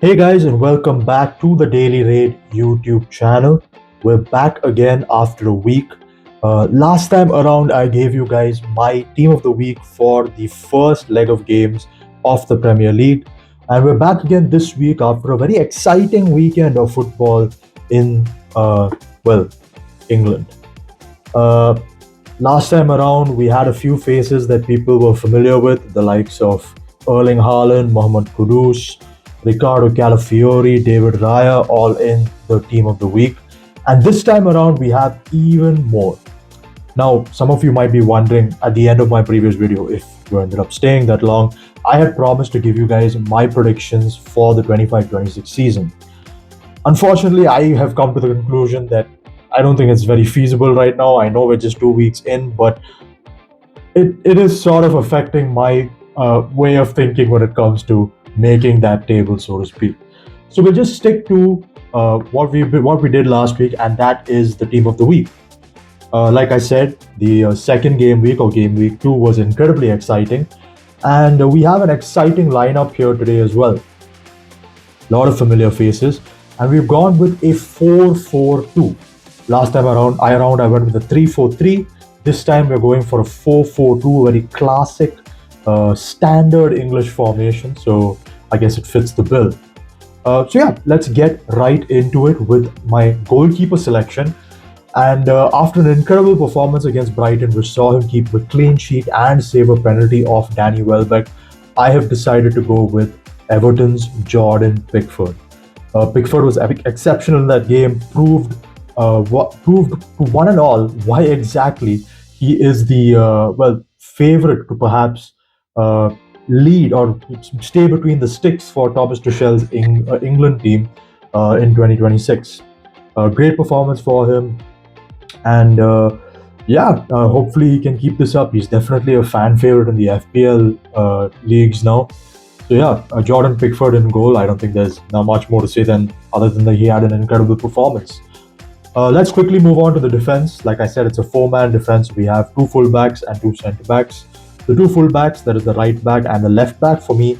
Hey guys, and welcome back to the Daily Raid YouTube channel. We're back again after a week. Last time around, I gave you guys my team of the week for the first leg of games of the Premier League. And we're back again this week after a very exciting weekend of football in, well, England. Uh, Last time around, we had a few faces that people were familiar with, the likes of Erling Haaland, Mohamed Kudus, Ricardo Calafiori, David Raya, all in the team of the week. And this time around, we have even more. Now, some of you might be wondering at the end of my previous video if you ended up staying that long. I had promised to give you guys my predictions for the 25-26 season. Unfortunately, I have come to the conclusion that I don't think it's very feasible right now. I know we're just 2 weeks in, but it is sort of affecting my way of thinking when it comes to making that table, so to speak. So we'll just stick to what we did last week, and that is the team of the week. Like I said, the second game week or game week 2 was incredibly exciting, and we have an exciting lineup here today as well. A lot of familiar faces, and we've gone with a 4-4-2. Last time around I went with a 3-4-3. This time we're going for a 4-4-2, very classic, standard English formation. So I guess it fits the bill. So yeah, let's get right into it with my goalkeeper selection. And after an incredible performance against Brighton, which saw him keep a clean sheet and save a penalty off Danny Welbeck, I have decided to go with Everton's Jordan Pickford. Pickford was exceptional in that game, proved to one and all why exactly he is the favorite to perhaps lead or stay between the sticks for Thomas Tuchel's England team in 2026. Great performance for him, and hopefully he can keep this up. He's definitely a fan favorite in the FPL leagues now. So yeah, Jordan Pickford in goal. I don't think there's not much more to say than other than that he had an incredible performance. Let's quickly move on to the defense. Like I said, it's a four-man defense. We have two fullbacks and two centre backs. The two fullbacks, that is the right back and the left back for me,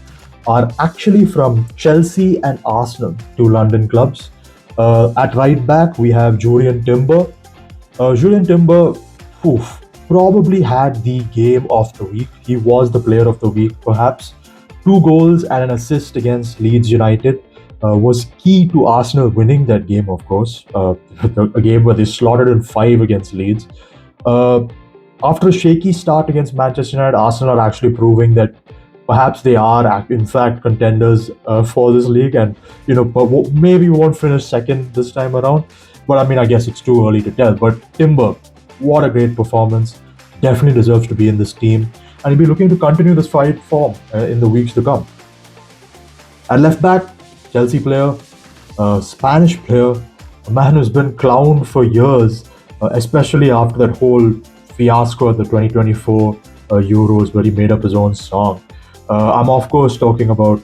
are actually from Chelsea and Arsenal, two London clubs. At right back, we have Julian Timber. Julian Timber, probably had the game of the week. He was the player of the week, perhaps. Two goals and an assist against Leeds United was key to Arsenal winning that game, of course. A game where they slaughtered in 5 against Leeds. Uh, After a shaky start against Manchester United, Arsenal are actually proving that perhaps they are, in fact, contenders for this league, and maybe won't finish second this time around. But I mean, I guess it's too early to tell. But Timber, what a great performance! Definitely deserves to be in this team, and he'll be looking to continue this fight form in the weeks to come. At left back, Chelsea player, Spanish player, a man who's been clowned for years, especially after that whole fiasco at the 2024 Euros where he made up his own song. I'm of course talking about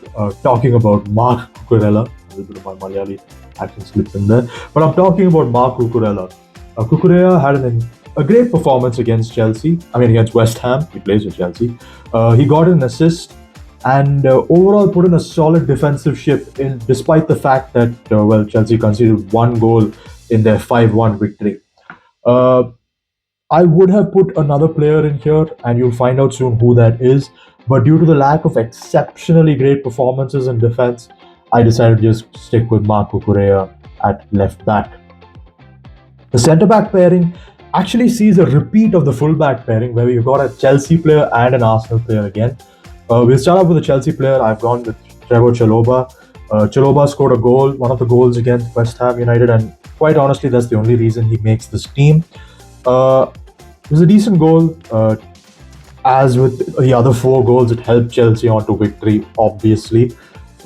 Mark Cucurella. A little bit of my Malayali accent slipped in there, but I'm talking about Mark Cucurella. Cucurella had a great performance against Chelsea. I mean, against West Ham. He plays with Chelsea. He got an assist and overall put in a solid defensive shift in despite the fact that Chelsea conceded one goal in their 5-1 victory. Uh, I would have put another player in here, and you'll find out soon who that is. But due to the lack of exceptionally great performances in defense, I decided to just stick with Marco Correa at left back. The centre back pairing actually sees a repeat of the full back pairing where we've got a Chelsea player and an Arsenal player again. We'll start off with the Chelsea player. I've gone with Trevor Chalobah. Chalobah scored a goal, one of the goals against West Ham United, and quite honestly, that's the only reason he makes this team. Uh, it was a decent goal. As with the other 4 goals, it helped Chelsea on to victory, obviously.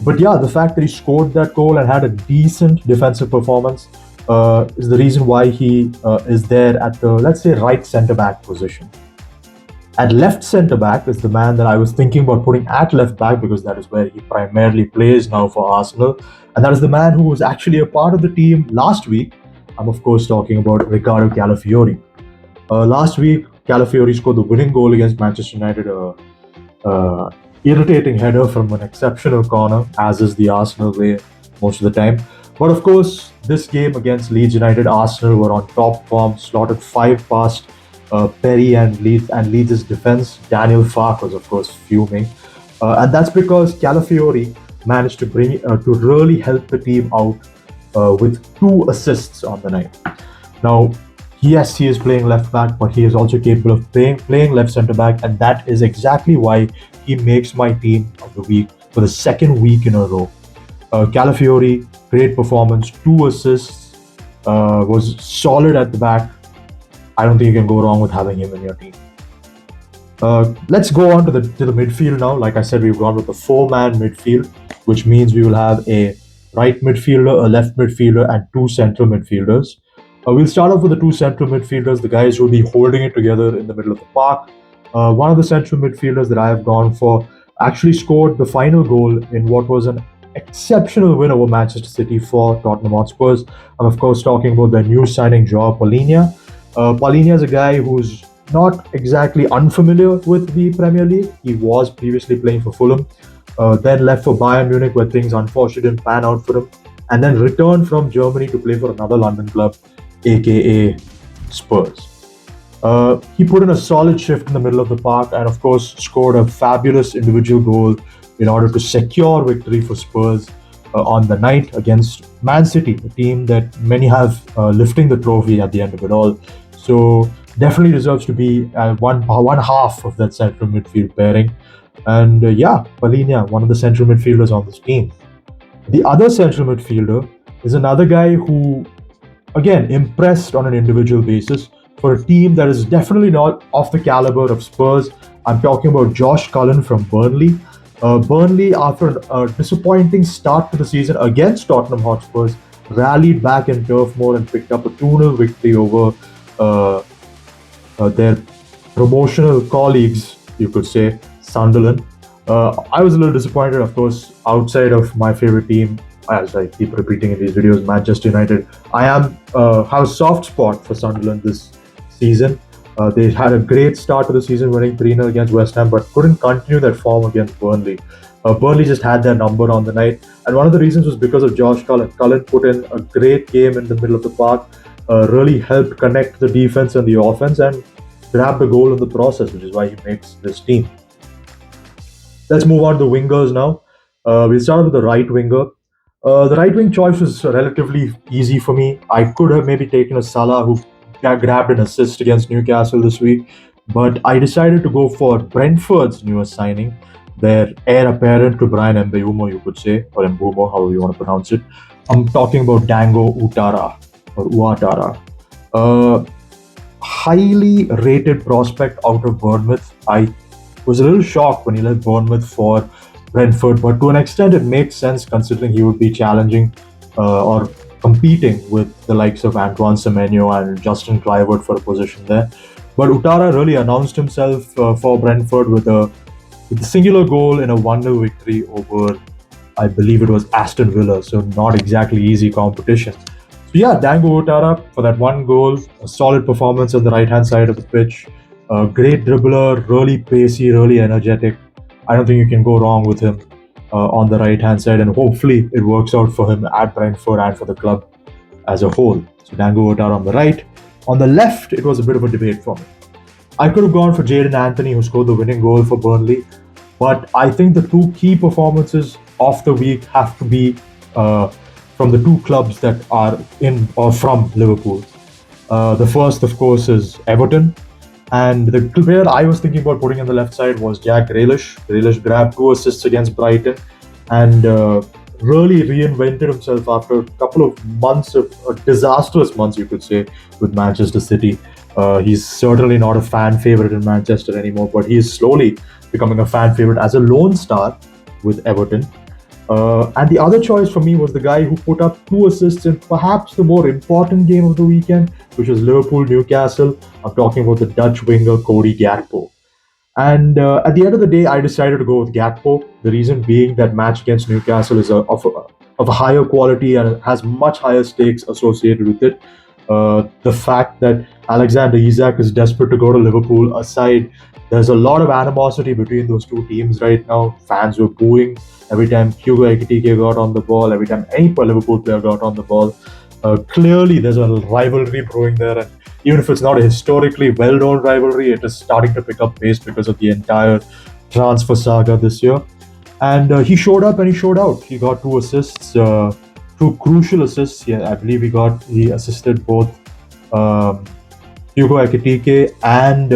But yeah, the fact that he scored that goal and had a decent defensive performance is the reason why he is there at the, let's say, right centre back position. At left centre back is the man that I was thinking about putting at left back because that is where he primarily plays now for Arsenal. And that is the man who was actually a part of the team last week. I'm, of course, talking about Ricardo Calafiori. Last week, Calafiori scored the winning goal against Manchester United irritating header from an exceptional corner, as is the Arsenal way most of the time. But of course, this game against Leeds United, Arsenal were on top form, slotted five past Perry and Leeds' defense. Daniel Fark was, of course, fuming. And that's because Calafiori managed to really help the team out with two assists on the night. Now, yes, he is playing left back, but he is also capable of playing left centre back, and that is exactly why he makes my team of the week for the second week in a row. Calafiori, great performance, two assists, was solid at the back. I don't think you can go wrong with having him in your team. Let's go on to the midfield now. Like I said, we've gone with a four-man midfield, which means we will have a right midfielder, a left midfielder, and two central midfielders. We'll start off with the two central midfielders, the guys who will be holding it together in the middle of the park. One of the central midfielders that I have gone for actually scored the final goal in what was an exceptional win over Manchester City for Tottenham Hotspurs. I'm of course talking about the new signing Joao Palhinha. Palhinha is a guy who's not exactly unfamiliar with the Premier League. He was previously playing for Fulham, then left for Bayern Munich, where things unfortunately didn't pan out for him, and then returned from Germany to play for another London club, aka Spurs. He put in a solid shift in the middle of the park and, of course, scored a fabulous individual goal in order to secure victory for Spurs on the night against Man City, a team that many have lifting the trophy at the end of it all. So definitely deserves to be one half of that central midfield pairing. And yeah, Palhinha, one of the central midfielders on this team. The other central midfielder is another guy who, again, impressed on an individual basis for a team that is definitely not of the caliber of Spurs. I'm talking about Josh Cullen from Burnley. Burnley, after a disappointing start to the season against Tottenham Hotspurs, rallied back in Turf Moor and picked up a 2-0 victory over uh, their promotional colleagues, you could say, Sunderland. I was a little disappointed, of course, outside of my favorite team, as I keep repeating in these videos, Manchester United. I am have a soft spot for Sunderland this season. They had a great start to the season, winning 3-0 against West Ham, but couldn't continue their form against Burnley. Burnley just had their number on the night, and one of the reasons was because of Josh Cullen. Cullen put in a great game in the middle of the park, really helped connect the defense and the offense, and grabbed a goal in the process, which is why he makes this team. Let's move on to the wingers now. We'll start with the right winger. The right wing choice was relatively easy for me. I could have maybe taken a Salah who grabbed an assist against Newcastle this week, but I decided to go for Brentford's newest signing, their heir apparent to Brian Mbeumo, you could say, or Mbumo, however you want to pronounce it. I'm talking about Dango Utara or Uatara. Uh, Highly rated prospect out of Bournemouth. I was a little shocked when he left Bournemouth for Brentford, but to an extent it makes sense considering he would be challenging or competing with the likes of Antoine Semenyo and Justin Clivert for a position there. But Utara really announced himself for Brentford with a singular goal in a 1-0 victory over, I believe it was Aston Villa, so not exactly easy competition. So yeah, Dango Utara for that one goal, a solid performance on the right-hand side of the pitch, a great dribbler, really pacey, really energetic. I don't think you can go wrong with him on the right-hand side, and hopefully it works out for him at Brentford and for the club as a whole. So Dango Utara on the right. On the left, it was a bit of a debate for me. I could have gone for Jaden Anthony, who scored the winning goal for Burnley, but I think the two key performances of the week have to be from the two clubs that are in or from Liverpool. The first, of course, is Everton. And the player I was thinking about putting on the left side was Jack Grealish. Grealish grabbed two assists against Brighton and really reinvented himself after a couple of months of disastrous months, you could say, with Manchester City. He's certainly not a fan favorite in Manchester anymore, but he is slowly becoming a fan favorite as a lone star with Everton. And the other choice for me was the guy who put up two assists in perhaps the more important game of the weekend, which was Liverpool Newcastle. I'm talking about the Dutch winger Cody Gakpo. And at the end of the day, I decided to go with Gakpo. The reason being that match against Newcastle is of a higher quality and has much higher stakes associated with it. The fact that Alexander Isak is desperate to go to Liverpool aside, there's a lot of animosity between those two teams right now. Fans were booing every time Hugo Ekitike got on the ball, every time any Liverpool player got on the ball. Clearly, there's a rivalry brewing there, and even if it's not a historically well-known rivalry, it is starting to pick up pace because of the entire transfer saga this year. And he showed up and he showed out. He got two assists, two crucial assists. Yeah, I believe he assisted both um, Hugo Ekitike and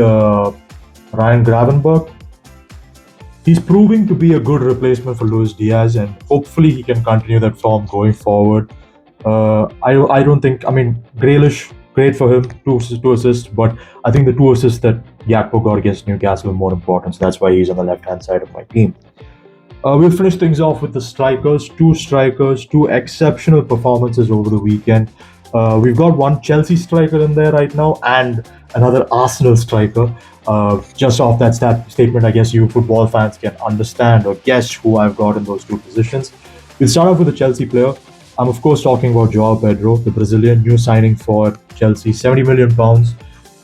Ryan Gravenberch. He's proving to be a good replacement for Luis Diaz, and hopefully he can continue that form going forward. I don't think, I mean, Grealish, great for him, two assists, but I think the two assists that Gakpo got against Newcastle are more important, so that's why he's on the left hand side of my team. We'll finish things off with the strikers, two exceptional performances over the weekend. We've got one Chelsea striker in there right now and another Arsenal striker. Just off that statement, I guess you football fans can understand or guess who I've got in those two positions. We'll start off with the Chelsea player. I'm of course talking about Joao Pedro, the Brazilian new signing for Chelsea, £70 million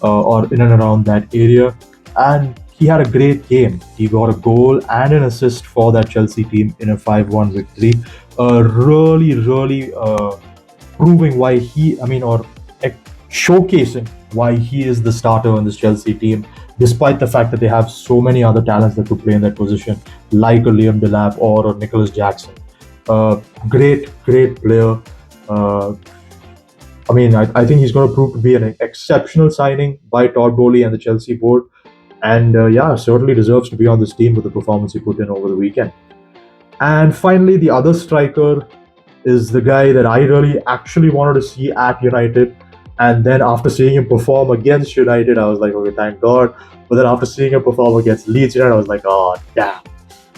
or in and around that area. And he had a great game. He got a goal and an assist for that Chelsea team in a 5-1 victory. Really proving why showcasing why he is the starter in this Chelsea team, despite the fact that they have so many other talents that could play in that position, like a Liam Delap or a Nicholas Jackson. Great player. I think he's going to prove to be an exceptional signing by Todd Bowley and the Chelsea board. And certainly deserves to be on this team with the performance he put in over the weekend. And finally, the other striker is the guy that I really actually wanted to see at United. And then after seeing him perform against United, I was like, okay, thank God. But then after seeing him perform against Leeds United, I was like, oh, damn.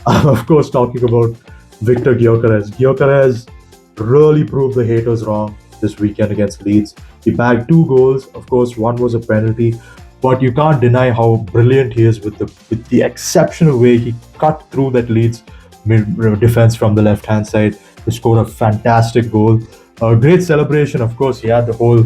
I'm of course talking about Victor Gyokeres. Gyokeres really proved the haters wrong this weekend against Leeds. He bagged 2 goals. Of course, one was a penalty. But you can't deny how brilliant he is with the exceptional way he cut through that Leeds defense from the left-hand side to score a fantastic goal. A great celebration, of course. He had the whole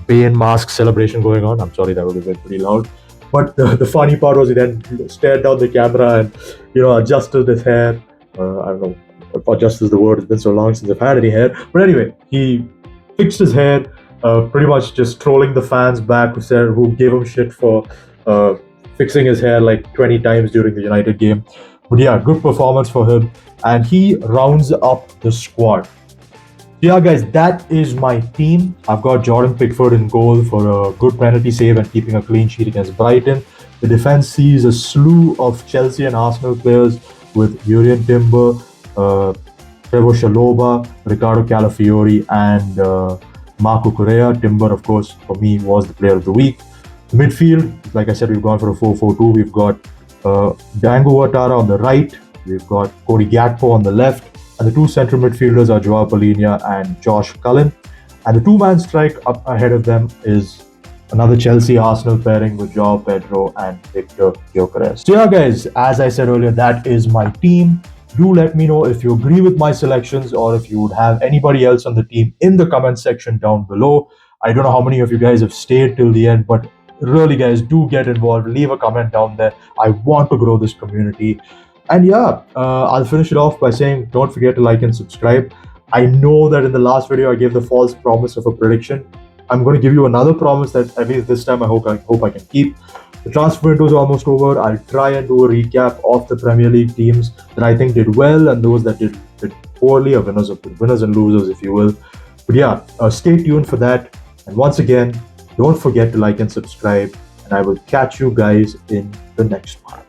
Bane mask celebration going on. I'm sorry, that would have been pretty loud. But the funny part was he then stared down the camera and, adjusted his hair. I don't know if adjust is the word. It's been so long since I've had any hair. But anyway, he fixed his hair. Pretty much just trolling the fans back who gave him shit for fixing his hair like 20 times during the United game. But yeah, good performance for him. And he rounds up the squad. Yeah, guys, that is my team. I've got Jordan Pickford in goal for a good penalty save and keeping a clean sheet against Brighton. The defense sees a slew of Chelsea and Arsenal players with Jurrien Timber, Trevoh Chalobah, Ricardo Calafiori, and Marco Correa. Timber, of course, for me was the player of the week. The midfield, like I said, we've gone for a 4-4-2. We've got Dango Ouattara on the right. We've got Cody Gakpo on the left. And the two central midfielders are Joao Palhinha and Josh Cullen. And the two-man strike up ahead of them is another Chelsea-Arsenal pairing with Joao Pedro and Victor Gyokeres. So yeah, guys, as I said earlier, that is my team. Do let me know if you agree with my selections or if you would have anybody else on the team in the comment section down below. I don't know how many of you guys have stayed till the end, but really, guys, do get involved. Leave a comment down there. I want to grow this community. And yeah, I'll finish it off by saying don't forget to like and subscribe. I know that in the last video I gave the false promise of a prediction. I'm going to give you another promise that at least this time I hope I can keep. The transfer window is almost over. I'll try and do a recap of the Premier League teams that I think did well and those that did poorly, or winners and losers, if you will. But yeah, stay tuned for that. And once again, don't forget to like and subscribe. And I will catch you guys in the next one.